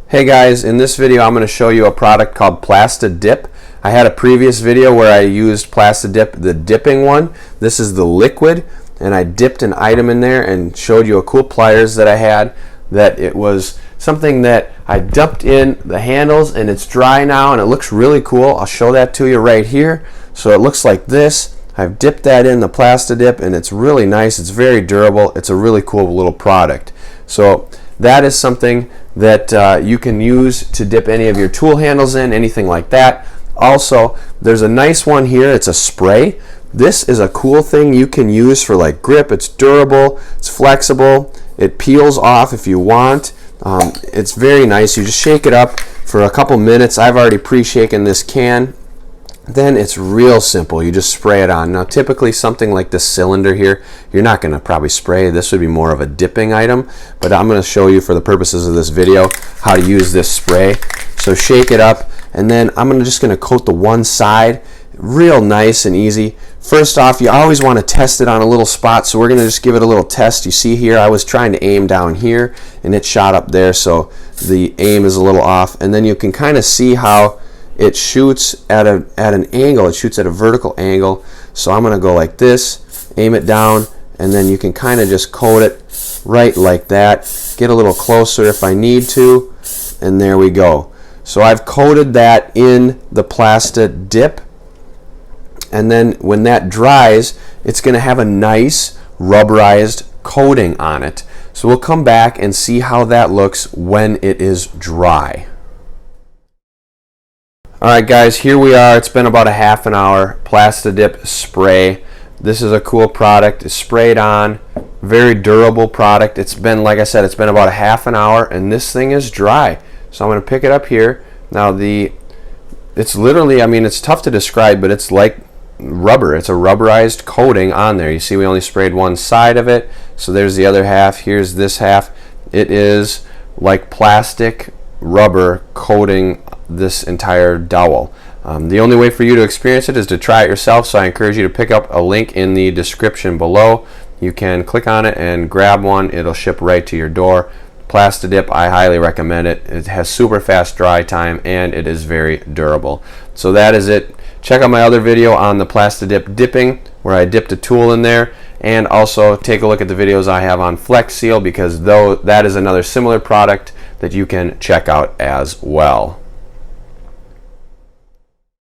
Hey guys, in this video I'm going to show you a product called Plasti Dip. I had a previous video where I used Plasti Dip, the dipping one. This is the liquid, and I dipped an item in there and showed you a cool pliers that I had. That it was something that I dumped in the handles, and it's dry now and it looks really cool. I'll show that to you right here. So it looks like this. I've dipped that in the Plasti Dip and it's really nice. It's very durable. It's a really cool little product. So that is something that you can use to dip any of your tool handles in, anything like that. Also, there's a nice one here. It's a spray. This is a cool thing you can use for like grip. It's durable, it's flexible, it peels off if you want. It's very nice. You just shake it up for a couple minutes. I've already pre-shaken this can. Then it's real simple. You just spray it on. Now typically something like this cylinder here, you're not going to probably spray. This would be more of a dipping item, but I'm going to show you for the purposes of this video how to use this spray. So shake it up, and then I'm just going to coat the one side. Real nice and easy. First off, you always want to test it on a little spot, so we're going to just give it a little test. You see here I was trying to aim down here and it shot up there, so the aim is a little off, and then you can kind of see how it shoots at an angle. It shoots at a vertical angle. So I'm going to go like this, aim it down, and then you can kind of just coat it right like that. Get a little closer if I need to, and there we go. So I've coated that in the Plasti Dip, and then when that dries, it's going to have a nice rubberized coating on it. So we'll come back and see how that looks when it is dry. Alright guys, here we are. It's been about a half an hour. Plasti Dip spray. This is a cool product. It's sprayed on. Very durable product. It's been, like I said, it's been about a half an hour and this thing is dry. So I'm going to pick it up here. Now it's literally, I mean, it's tough to describe, but it's like rubber. It's a rubberized coating on there. You see we only sprayed one side of it. So there's the other half. Here's this half. It is like plastic rubber coating this entire dowel. The only way for you to experience it is to try it yourself, so I encourage you to pick up a link in the description below. You can click on it and grab one. It'll ship right to your door. Plasti Dip, I highly recommend it. It has super fast dry time and it is very durable. So that is it. Check out my other video on the Plasti Dip dipping, where I dipped a tool in there, and also take a look at the videos I have on Flex Seal, because that is another similar product that you can check out as well.